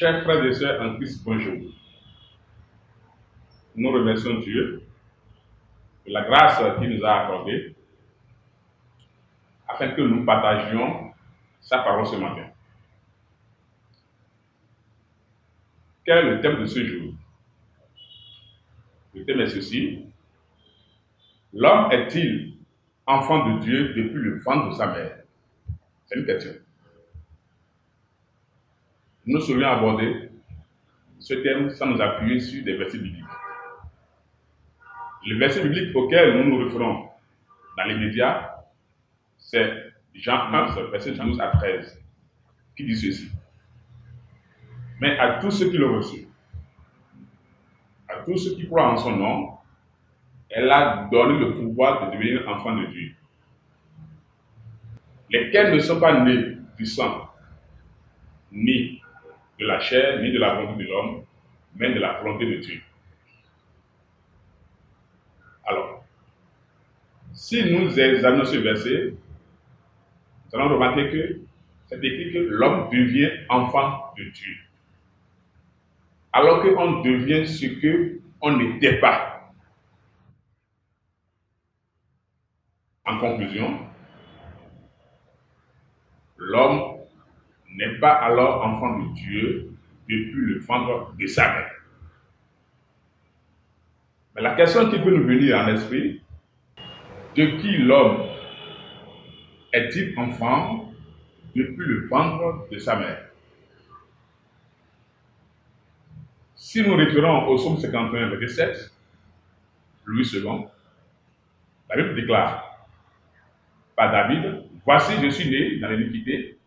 Chers frères et sœurs en Christ, bonjour. Nous remercions Dieu de la grâce qu'il nous a accordée afin que nous partagions sa parole ce matin. Quel est le thème de ce jour? Le thème est ceci. L'homme est-il enfant de Dieu depuis le ventre de sa mère? C'est une question. Nous serions aborder ce thème sans nous appuyer sur des versets bibliques. Le verset biblique auquel nous nous référons dans les médias, c'est Jean 1, verset 12 à 13, qui dit ceci. Mais à tous ceux qui l'ont reçu, à tous ceux qui croient en son nom, elle a donné le pouvoir de devenir enfants de Dieu. Lesquels ne sont pas nés du sang, ni de la chair, ni de la volonté de l'homme, mais de la volonté de Dieu. Alors, si nous examinons ce verset, nous allons remarquer que c'est écrit que l'homme devient enfant de Dieu. Alors qu'on devient ce qu'on n'était pas. En conclusion, l'homme n'est pas alors enfant de Dieu depuis le ventre de sa mère. Mais la question qui peut nous venir en esprit, de qui l'homme est-il enfant depuis le ventre de sa mère? Si nous référons au psaume 51, verset 7, Louis II, la Bible déclare par David, « Voici, je suis né dans l'iniquité,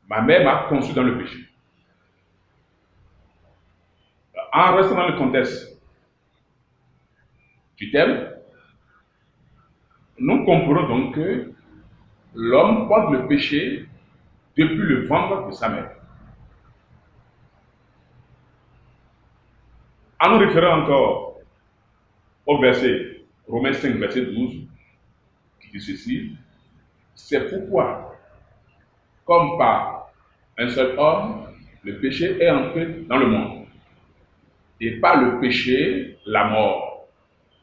ma mère m'a conçu dans le péché. » En restant dans le contexte du thème, nous comprenons donc que l'homme porte le péché depuis le ventre de sa mère. En nous référant encore au verset Romains 5, verset 12, qui dit ceci, c'est pourquoi, comme par un seul homme, le péché est entré dans le monde, et par le péché, la mort,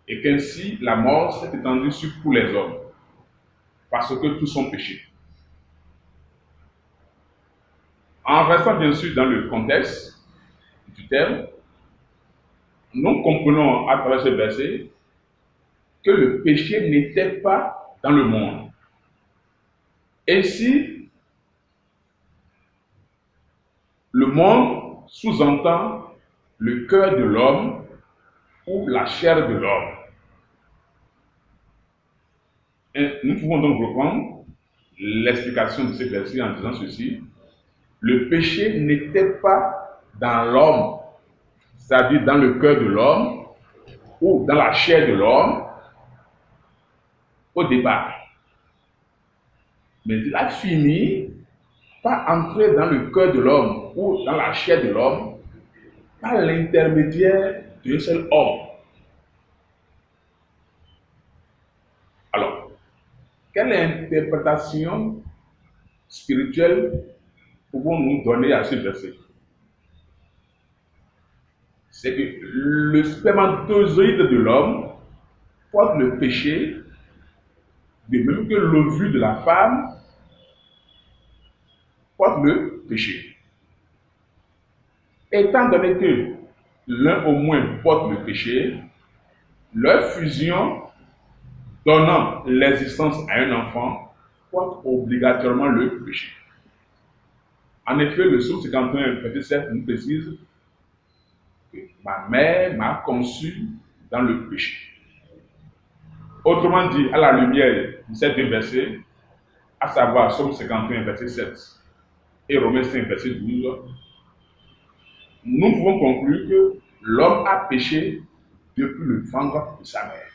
et qu'ainsi la mort s'est étendue sur tous les hommes, parce que tous sont péchés. En restant bien sûr dans le contexte du thème, nous comprenons à travers ce verset que le péché n'était pas dans le monde. Ainsi, le monde sous-entend le cœur de l'homme ou la chair de l'homme. Et nous pouvons donc reprendre l'explication de ce verset en disant ceci. Le péché n'était pas dans l'homme, c'est-à-dire dans le cœur de l'homme ou dans la chair de l'homme au départ. Mais il a fini par entrer dans le cœur de l'homme ou dans la chair de l'homme par l'intermédiaire d'un seul homme. Alors, quelle interprétation spirituelle pouvons-nous donner à ce verset? C'est que le spermatozoïde de l'homme porte le péché, de même que l'ovule de la femme porte le péché. Étant donné que l'un au moins porte le péché, leur fusion donnant l'existence à un enfant porte obligatoirement le péché. En effet, le psaume 51, verset 7 nous précise que ma mère m'a conçu dans le péché. Autrement dit, à la lumière de ces deux versets, à savoir psaume 51, verset 7 et Romains 5, verset 12, nous pouvons conclure que l'homme a péché depuis le ventre de sa mère.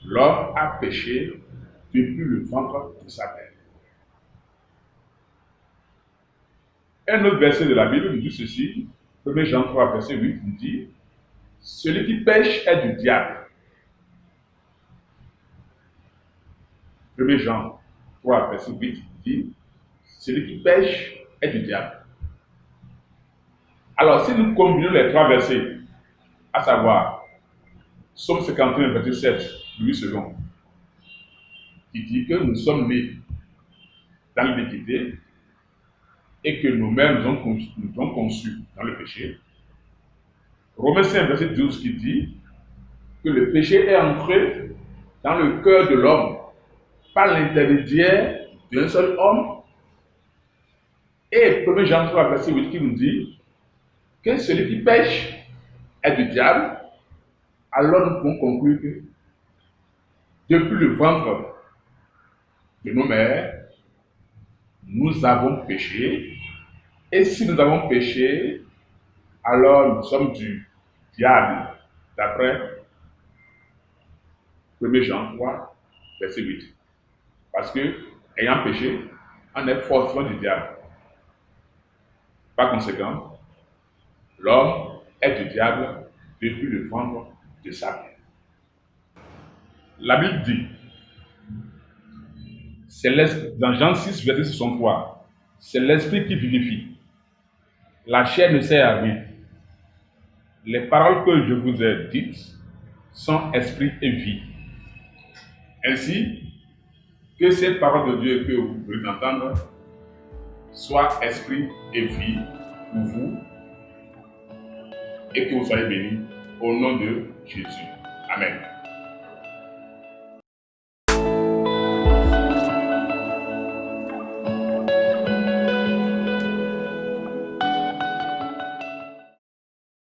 L'homme a péché depuis le ventre de sa mère. Un autre verset de la Bible nous dit ceci, 1 Jean 3, verset 8, nous dit « Celui qui pêche est du diable. » 1 Jean 3, verset 8 dit « Celui qui pêche est du diable. Alors, si nous combinons les trois versets, à savoir Psaume 51, verset 7, Louis II, qui dit que nous sommes nés dans l'iniquité et que nos mères nous ont conçus dans le péché. Romains 5, verset 12, qui dit que le péché est entré dans le cœur de l'homme par l'intermédiaire d'un seul homme. Et 1 Jean 3, verset 8, qui nous dit que celui qui pêche est du diable. Alors nous pouvons conclure que depuis le ventre de nos mères, nous avons péché. Et si nous avons péché, alors nous sommes du diable, d'après 1 Jean 3, verset 8. Parce que, ayant péché, on est forcément du diable. Par conséquent, l'homme est du diable depuis le ventre de sa mère. La Bible dit, dans Jean 6, verset 63, c'est l'esprit qui vivifie. La chair ne sert à rien. Les paroles que je vous ai dites sont esprit et vie. Ainsi, que cette parole de Dieu que vous pouvez entendre soit esprit et vie pour vous et que vous soyez bénis au nom de Jésus. Amen.